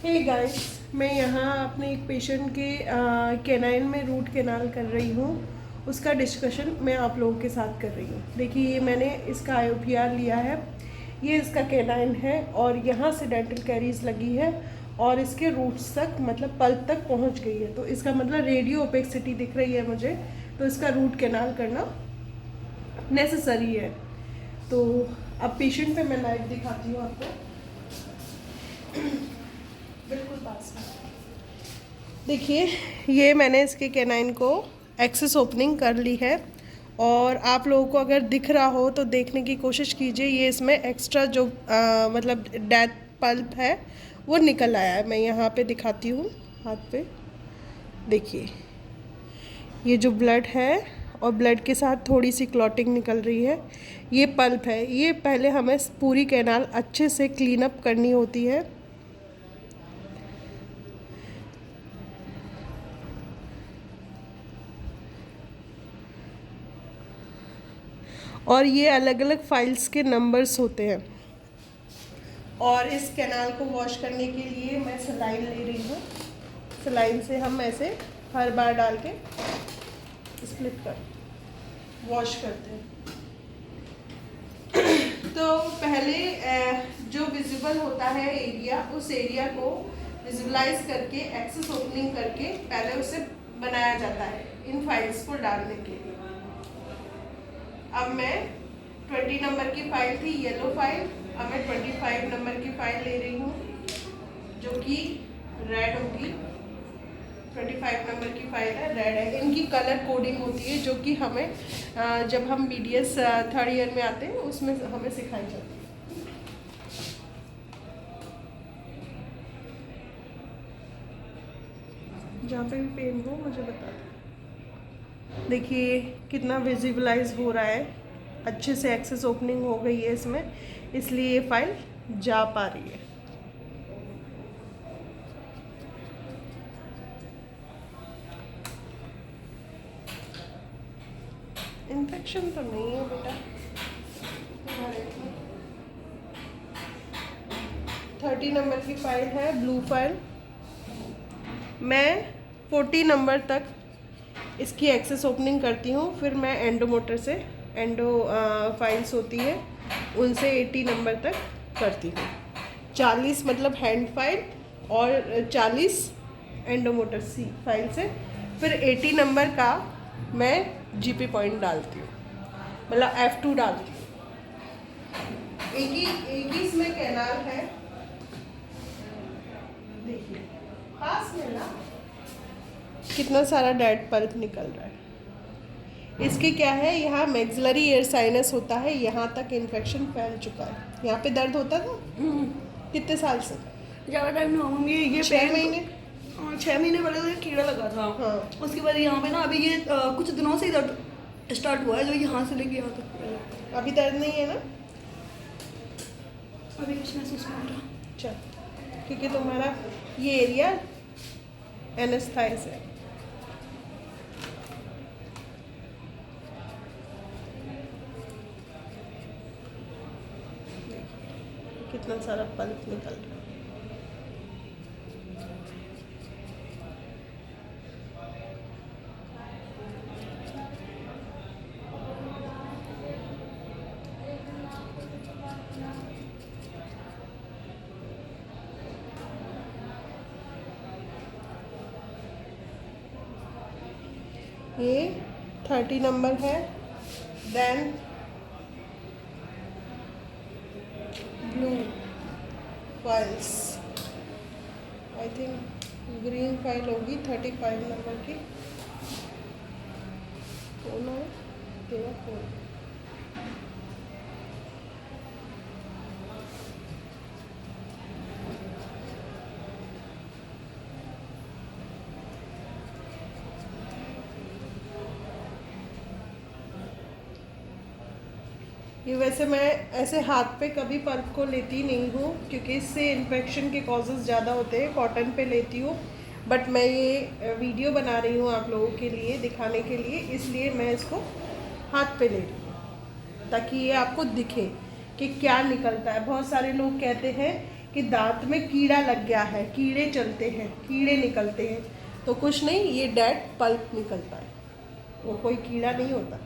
Hey guys, मैं यहाँ अपने एक पेशेंट के कैनाइन में रूट कैनाल कर रही हूँ। उसका डिस्कशन मैं आप लोगों के साथ कर रही हूँ। देखिए, ये मैंने इसका IOPR लिया है। ये इसका कैनाइन है और यहाँ से डेंटल कैरीज लगी है और इसके रूट्स तक, मतलब पल्प तक पहुँच गई है। तो इसका मतलब रेडियो ओपेक्सिटी दिख रही है मुझे, तो इसका रूट कैनाल करना नेसेसरी है। तो अब पेशेंट पे मैं लाइव दिखाती हूँ आपको, बिल्कुल पास में। देखिए, ये मैंने इसके कैनाइन को एक्सेस ओपनिंग कर ली है और आप लोगों को अगर दिख रहा हो तो देखने की कोशिश कीजिए। ये इसमें एक्स्ट्रा जो मतलब डेड पल्प है वो निकल आया है। मैं यहाँ पे दिखाती हूँ हाथ पे। देखिए, ये जो ब्लड है और ब्लड के साथ थोड़ी सी क्लॉटिंग निकल रही है, ये पल्प है। ये पहले हमें पूरी कैनाल अच्छे से क्लीन अप करनी होती है। और ये अलग अलग फाइल्स के नंबर्स होते हैं। और इस कैनाल को वॉश करने के लिए मैं सलाइन ले रही हूँ। सलाइन से हम ऐसे हर बार डाल के स्प्लिट कर वॉश करते हैं। तो पहले जो विजिबल होता है एरिया, उस एरिया को विजुलाइज करके एक्सेस ओपनिंग करके पहले उसे बनाया जाता है इन फाइल्स को डालने के लिए। अब मैं 20 नंबर की फाइल थी, येलो फाइल, अब मैं 25 नंबर की फाइल ले रही हूँ जो कि रेड होगी। 25 नंबर की फाइल है, रेड है। इनकी कलर कोडिंग होती है जो कि हमें जब हम BDS 3rd ईयर में आते हैं उसमें हमें सिखाई जाती है। जहाँ पे भी पेन हो मुझे बता दो। देखिए कितना विजिबलाइज हो रहा है, अच्छे से एक्सेस ओपनिंग हो गई है इसमें, इसलिए ये फाइल जा पा रही है। इन्फेक्शन तो नहीं है बेटा। 30 नंबर की फाइल है, ब्लू फाइल। मैं 40 नंबर तक इसकी एक्सेस ओपनिंग करती हूँ, फिर मैं एंडोमोटर से फाइल्स होती है उनसे 80 नंबर तक करती हूँ। 40 मतलब हैंड फाइल और 40 एंडोमोटर सी फाइल से, फिर 80 नंबर का मैं GP पॉइंट डालती हूँ, मतलब F2 डालती हूँ। एक ही इसमें कैनाल है, देखिए पास में ना कितना सारा डेड पल्प निकल रहा है। इसके क्या है, यहाँ मैक्सिलरी एयर साइनस होता है, यहाँ तक इन्फेक्शन फैल चुका है। यहाँ पे दर्द होता था कितने साल से? ज़्यादा टाइम नहीं हुआ मम्मी, ये 6 महीने। 6 महीने पहले तो कीड़ा लगा था। हाँ। उसके बाद यहाँ पे ना अभी ये कुछ दिनों से ही दर्द स्टार्ट हुआ है, जो यहाँ से लेके यहाँ तक। अभी दर्द नहीं है ना? अभी कुछ महसूस नहीं हो रहा। चल, क्योंकि तुम्हारा ये एरिया एनेस्थाइस है। कितना सारा पल्प निकल रहा है। ये 30 नंबर है, then blue files, I think green file होगी 35 नंबर की। कौन है तेरा? कौन? ये वैसे मैं ऐसे हाथ पे कभी पल्प को लेती नहीं हूँ क्योंकि इससे इन्फेक्शन के कॉजेज़ ज़्यादा होते हैं। कॉटन पे लेती हूँ, बट मैं ये वीडियो बना रही हूँ आप लोगों के लिए दिखाने के लिए, इसलिए मैं इसको हाथ पे ले रही हूँ ताकि ये आपको दिखे कि क्या निकलता है। बहुत सारे लोग कहते हैं कि दांत में कीड़ा लग गया है, कीड़े चलते हैं, कीड़े निकलते हैं। तो कुछ नहीं, ये डेड पल्प निकलता है, वो कोई कीड़ा नहीं होता।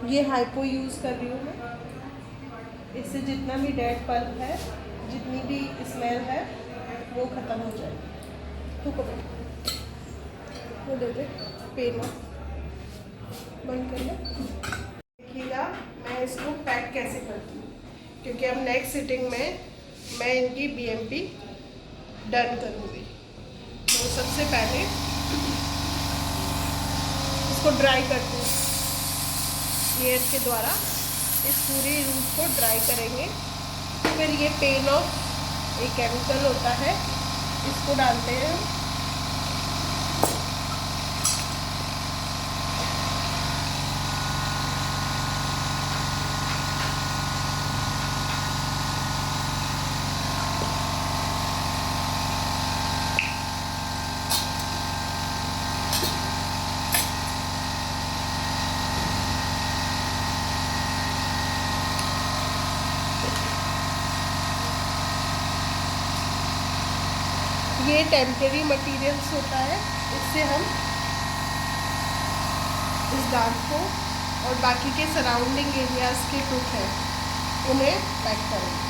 ये हाइपो यूज़ कर रही हूँ मैं। इससे जितना भी डेड पल्प है, जितनी भी स्मेल है, वो ख़त्म हो जाएगी। तो वो दे दे, पेन बंद कर ले। देखिएगा मैं इसको पैक कैसे करती हूँ, क्योंकि अब नेक्स्ट सिटिंग में मैं इनकी BMP डन करूँगी। तो सबसे पहले इसको ड्राई करती हूँ, एयर के द्वारा इस पूरे रूट को ड्राई करेंगे। फिर ये पेन ऑफ एक केमिकल होता है, इसको डालते हैं हम। ये टेम्परेरी मटेरियल्स होता है, इससे हम इस दांत को और बाकी के सराउंडिंग एरियाज़ के टूथ हैं उन्हें पैक करेंगे।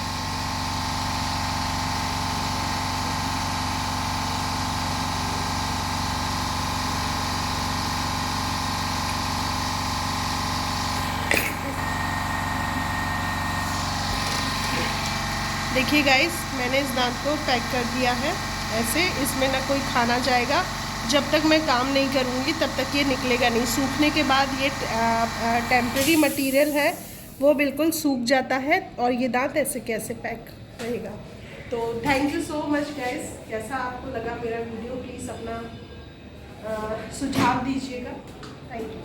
देखिए गाइस, मैंने इस दांत को पैक कर दिया है ऐसे। इसमें ना कोई खाना जाएगा, जब तक मैं काम नहीं करूँगी तब तक ये निकलेगा नहीं। सूखने के बाद ये टेम्परेरी मटेरियल है वो बिल्कुल सूख जाता है और ये दांत ऐसे कैसे पैक रहेगा। तो thank you so much guys. कैसा आपको लगा मेरा वीडियो, प्लीज़ अपना सुझाव दीजिएगा। Thank you.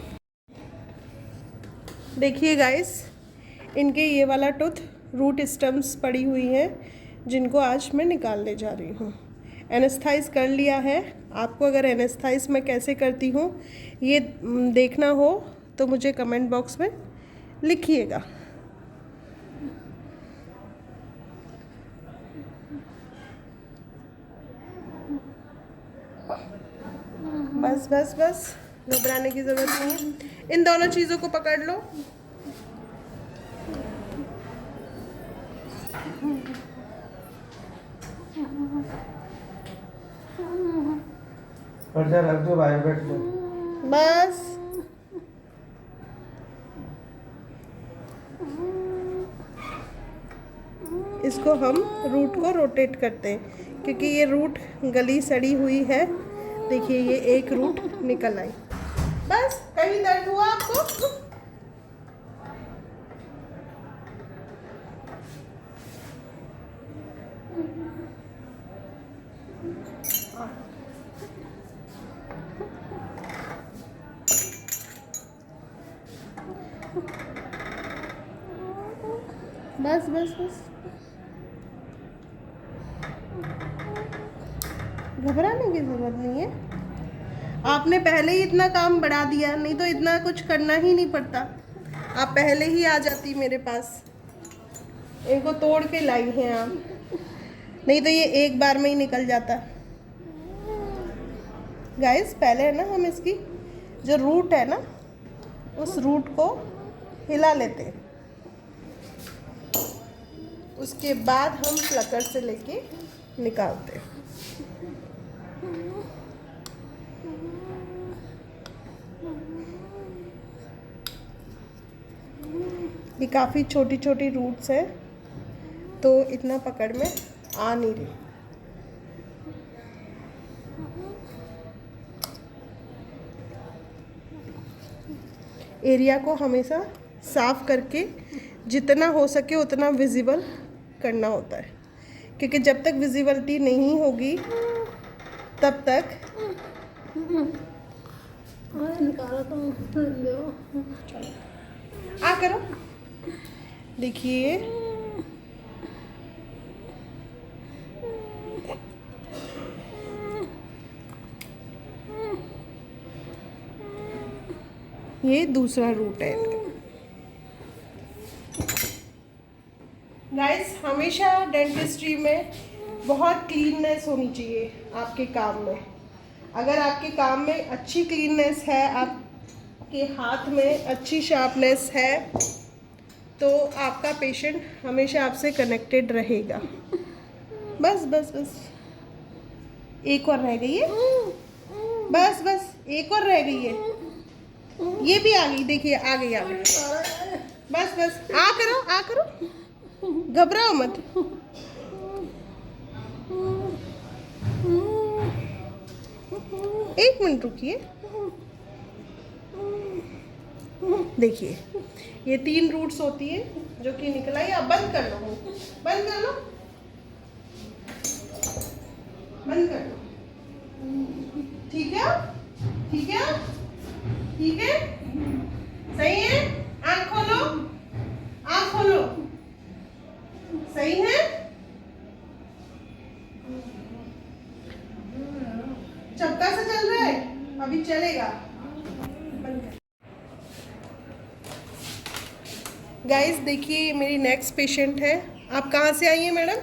देखिए गाइस, इनके ये वाला टूथ रूट स्टम्स पड़ी हुई हैं, जिनको आज मैं निकालने जा रही हूँ। एनेस्थाइज कर लिया है। आपको अगर एनेस्थाइज मैं कैसे करती हूँ ये देखना हो तो मुझे कमेंट बॉक्स में लिखिएगा। बस बस बस, घबराने की ज़रूरत नहीं है। इन दोनों चीज़ों को पकड़ लो। रख दो बाहर, बैठ दो। बस इसको हम रूट को रोटेट करते हैं, क्योंकि ये रूट गली सड़ी हुई है। देखिए ये एक रूट निकल आई। बस, कहीं दर्द हुआ आपको? बस बस बस, घबराने की ज़रूरत नहीं है। आपने पहले ही इतना काम बढ़ा दिया, नहीं तो इतना कुछ करना ही नहीं पड़ता। आप पहले ही आ जाती मेरे पास। इनको तोड़ के लाई हैं आप, नहीं तो ये एक बार में ही निकल जाता। गाइस, पहले है ना हम इसकी जो रूट है ना, उस रूट को हिला लेते हैं। उसके बाद हम प्लकर से लेके निकालते हैं। ये काफ़ी छोटी छोटी रूट्स हैं, तो इतना पकड़ में आ नहीं रही। एरिया को हमेशा साफ करके जितना हो सके उतना विजिबल करना होता है, क्योंकि जब तक विजिबिलिटी नहीं होगी तब तक निकाला तो आ करो। देखिए ये दूसरा रूट है इनका। गाइस, हमेशा डेंटिस्ट्री में बहुत क्लीननेस होनी चाहिए आपके काम में। अगर आपके काम में अच्छी क्लीननेस है, आपके हाथ में अच्छी शार्पनेस है, तो आपका पेशेंट हमेशा आपसे कनेक्टेड रहेगा। बस बस बस, एक और रह गई है, बस बस एक और रह गई है। ये भी आ गई, देखिए आ गई आ गई। बस बस, आ करो, घबराओ मत। एक मिनट रुकिए। देखिए, ये 3 रूट्स होती है जो कि निकल आई। अब बंद कर लो, बंद कर लो, बंद कर लो। ठीक है, ठीक है, ठीक है, सही है। आँख खोलो, आँख खोलो, सही है। चक्का से चल रहा है, अभी चलेगा। गाइस देखिए, ये मेरी नेक्स्ट पेशेंट है। आप कहाँ से आई हैं मैडम?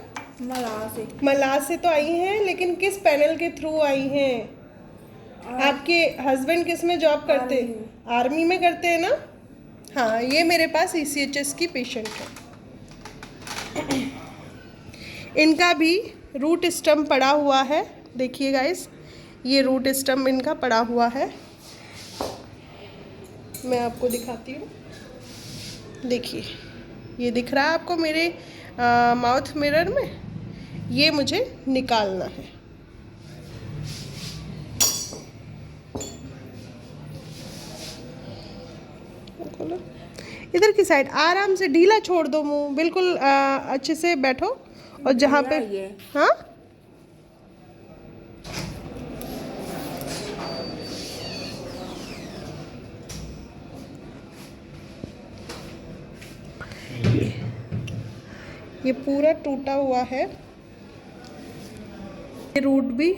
मलाह से तो आई हैं, लेकिन किस पैनल के थ्रू आई हैं? आपके हस्बैंड किस में जॉब करते हैं? आर्मी में करते हैं ना? हाँ, ये मेरे पास ECHS की पेशेंट है। इनका भी रूट स्टम्प पड़ा हुआ है। देखिए गाइस, ये रूट स्टम्प इनका पड़ा हुआ है। मैं आपको दिखाती हूँ। देखिए, ये दिख रहा है आपको मेरे माउथ मिरर में? ये मुझे निकालना है। इधर की साइड आराम से ढीला छोड़ दो मुंह, बिल्कुल अच्छे से बैठो। और जहाँ पे, हाँ, ये पूरा टूटा हुआ है। ये रूट भी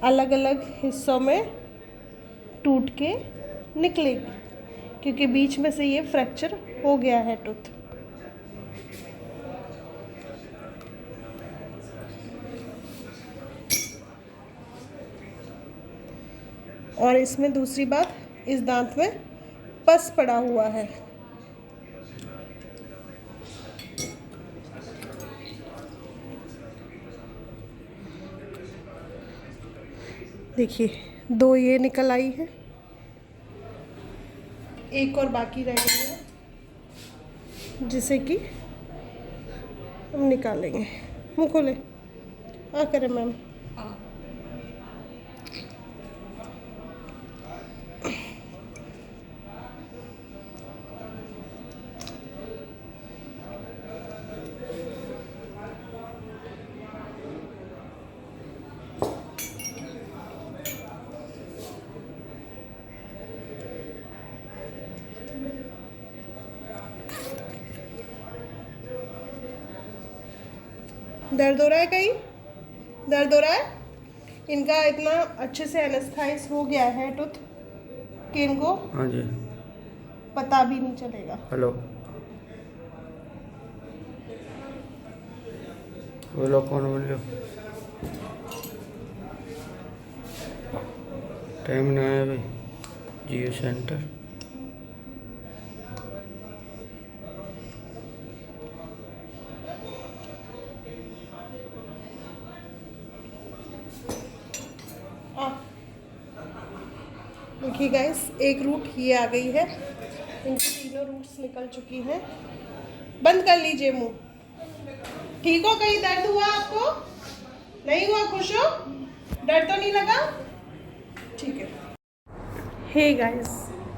अलग अलग हिस्सों में टूट के निकलेगी, क्योंकि बीच में से ये फ्रैक्चर हो गया है टूथ। और इसमें दूसरी बात, इस दांत में पस पड़ा हुआ है। देखिए, 2 ये निकल आई है, एक और बाकी रह गई है, जिसे कि हम निकालेंगे। मुँह खोले, हाँ करें मैम। दर्द हो रहा है? कहीं दर्द हो रहा है? इनका इतना अच्छे से एनेस्थाइज हो गया है टूथ कि इनको हाँ जी पता भी नहीं चलेगा। हेलो बोलो, कौन बोल रहे हो? टाइम नहीं आया भाई। जियो सेंटर देखिए गाइस, एक रूट ये आ गई है। इनकी 3 रूट्स निकल चुकी हैं। बंद कर लीजिए मुंह। ठीक हो? कहीं दर्द हुआ आपको? नहीं हुआ? खुश हो? डर तो नहीं लगा? ठीक है। हे गाइस,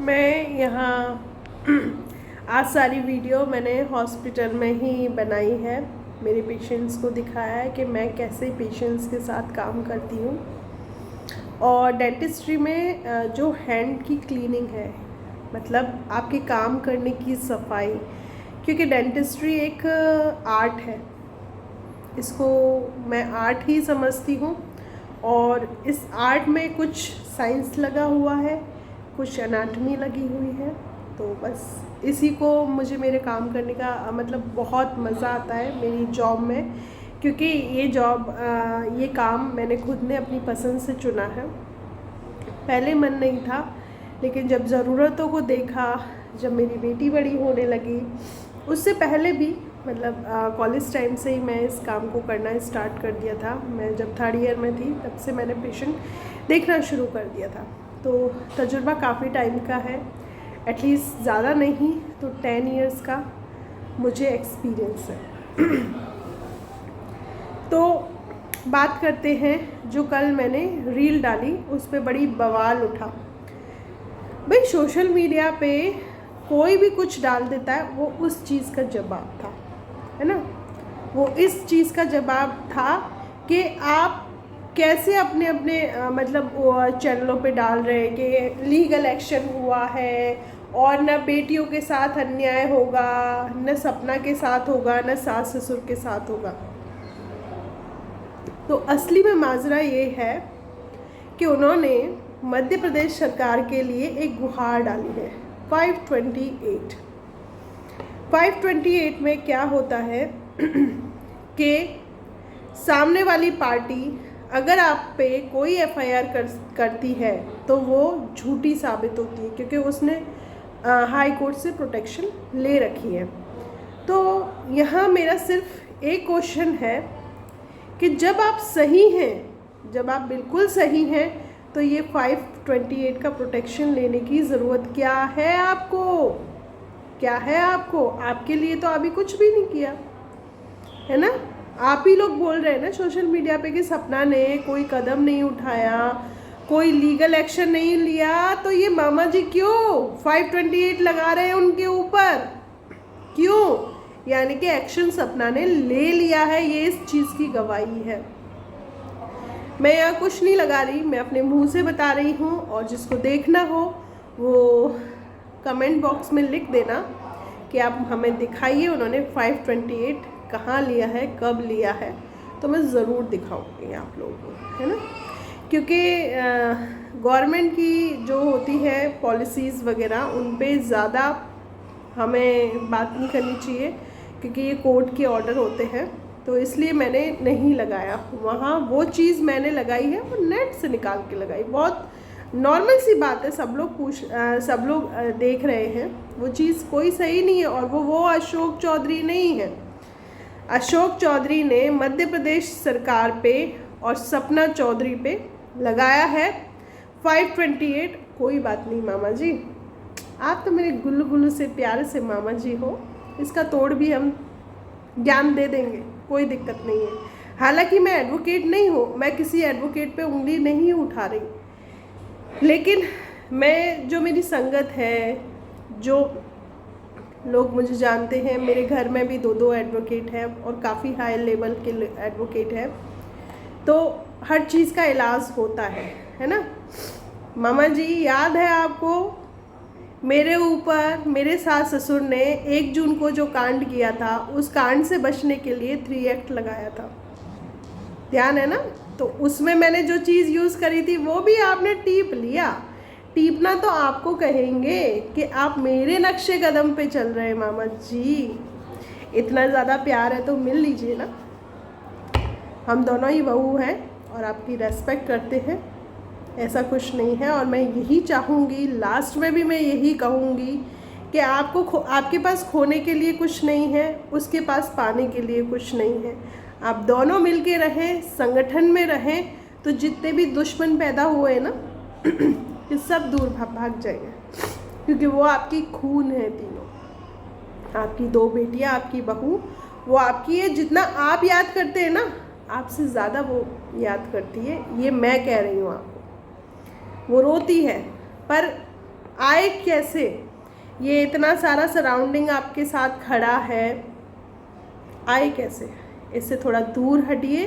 मैं यहाँ आज सारी वीडियो मैंने हॉस्पिटल में ही बनाई है। मेरे पेशेंट्स को दिखाया है कि मैं कैसे पेशेंट्स के साथ काम करती हूँ। और डेंटिस्ट्री में जो हैंड की क्लीनिंग है, मतलब आपके काम करने की सफाई, क्योंकि डेंटिस्ट्री एक आर्ट है, इसको मैं आर्ट ही समझती हूँ। और इस आर्ट में कुछ साइंस लगा हुआ है, कुछ एनाटमी लगी हुई है। तो बस इसी को मुझे मेरे काम करने का मतलब बहुत मज़ा आता है मेरी जॉब में, क्योंकि ये काम मैंने खुद ने अपनी पसंद से चुना है। पहले मन नहीं था, लेकिन जब ज़रूरतों को देखा, जब मेरी बेटी बड़ी होने लगी, उससे पहले भी मतलब कॉलेज टाइम से ही मैं इस काम को करना स्टार्ट कर दिया था। मैं जब 3rd ईयर में थी तब से मैंने पेशेंट देखना शुरू कर दिया था। तो तजुर्बा काफ़ी टाइम का है, एटलीस्ट ज़्यादा नहीं तो 10 इयर्स का मुझे एक्सपीरियंस है। तो बात करते हैं, जो कल मैंने रील डाली उस पर बड़ी बवाल उठा। भाई सोशल मीडिया पे कोई भी कुछ डाल देता है, वो उस चीज़ का जवाब था, है ना। वो इस चीज़ का जवाब था कि आप कैसे अपने मतलब चैनलों पे डाल रहे हैं कि लीगल एक्शन हुआ है और न बेटियों के साथ अन्याय होगा, न सपना के साथ होगा, न सास ससुर के साथ होगा। तो असली में माजरा ये है कि उन्होंने मध्य प्रदेश सरकार के लिए एक गुहार डाली है 528। 528 में क्या होता है कि सामने वाली पार्टी अगर आप पे कोई FIR करती है तो वो झूठी साबित होती है, क्योंकि उसने हाई कोर्ट से प्रोटेक्शन ले रखी है। तो यहाँ मेरा सिर्फ एक क्वेश्चन है कि जब आप सही हैं, जब आप बिल्कुल सही हैं, तो ये 528 का प्रोटेक्शन लेने की ज़रूरत क्या है आपको? क्या है आपको? आपके लिए तो अभी कुछ भी नहीं किया है ना। आप ही लोग बोल रहे हैं ना सोशल मीडिया पे कि सपना ने कोई कदम नहीं उठाया, कोई लीगल एक्शन नहीं लिया, तो ये मामा जी क्यों 528 लगा रहे हैं उनके ऊपर? क्यों? यानी कि एक्शन सपना ने ले लिया है, ये इस चीज़ की गवाही है। मैं यहाँ कुछ नहीं लगा रही, मैं अपने मुंह से बता रही हूँ, और जिसको देखना हो वो कमेंट बॉक्स में लिख देना कि आप हमें दिखाइए उन्होंने 528 कहाँ लिया है, कब लिया है, तो मैं ज़रूर दिखाऊंगी आप लोगों को, है ना। क्योंकि गवर्नमेंट की जो होती है पॉलिसीज़ वगैरह, उन पे ज़्यादा हमें बात नहीं करनी चाहिए, क्योंकि ये कोर्ट के ऑर्डर होते हैं। तो इसलिए मैंने नहीं लगाया वहाँ। वो चीज़ मैंने लगाई है वो नेट से निकाल के लगाई, बहुत नॉर्मल सी बात है, सब लोग देख रहे हैं। वो चीज़ कोई सही नहीं है, और वो अशोक चौधरी नहीं है। अशोक चौधरी ने मध्य प्रदेश सरकार पे और सपना चौधरी पे लगाया है 528। कोई बात नहीं मामा जी, आप तो मेरे गुल्लू गुल्लू से प्यारे से मामा जी हो, इसका तोड़ भी हम ज्ञान दे देंगे, कोई दिक्कत नहीं है। हालांकि मैं एडवोकेट नहीं हूँ, मैं किसी एडवोकेट पे उंगली नहीं उठा रही, लेकिन मैं जो मेरी संगत है, जो लोग मुझे जानते हैं, मेरे घर में भी 2 एडवोकेट हैं और काफ़ी हाई लेवल के एडवोकेट हैं, तो हर चीज़ का इलाज होता है ना। मामा जी याद है आपको, मेरे ऊपर मेरे सास ससुर ने 1 जून को जो कांड किया था, उस कांड से बचने के लिए 3 एक्ट लगाया था, ध्यान है ना। तो उसमें मैंने जो चीज़ यूज़ करी थी वो भी आपने टीप लिया। टीपना तो आपको कहेंगे कि आप मेरे नक्शे कदम पे चल रहे हैं मामा जी। इतना ज़्यादा प्यार है तो मिल लीजिए ना। हम दोनों ही बहू हैं और आपकी रेस्पेक्ट करते हैं, ऐसा कुछ नहीं है। और मैं यही चाहूँगी, लास्ट में भी मैं यही कहूँगी कि आपके पास खोने के लिए कुछ नहीं है, उसके पास पाने के लिए कुछ नहीं है। आप दोनों मिलके रहें, संगठन में रहें, तो जितने भी दुश्मन पैदा हुए ना ये सब दूर भाग जाएंगे, क्योंकि वो आपकी खून है तीनों, आपकी 2 बेटियां, आपकी बहू, वो आपकी है। जितना आप याद करते हैं ना, आपसे ज़्यादा वो याद करती है, ये मैं कह रही हूँ आपको। वो रोती है, पर आए कैसे? ये इतना सारा सराउंडिंग आपके साथ खड़ा है, आए कैसे? इससे थोड़ा दूर हटिए,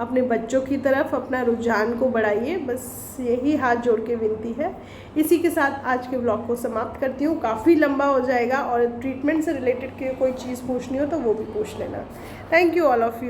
अपने बच्चों की तरफ अपना रुझान को बढ़ाइए, बस यही हाथ जोड़ के विनती है। इसी के साथ आज के ब्लॉग को समाप्त करती हूँ, काफ़ी लंबा हो जाएगा, और ट्रीटमेंट से रिलेटेड कोई चीज़ पूछनी हो तो वो भी पूछ लेना। Thank you all of you.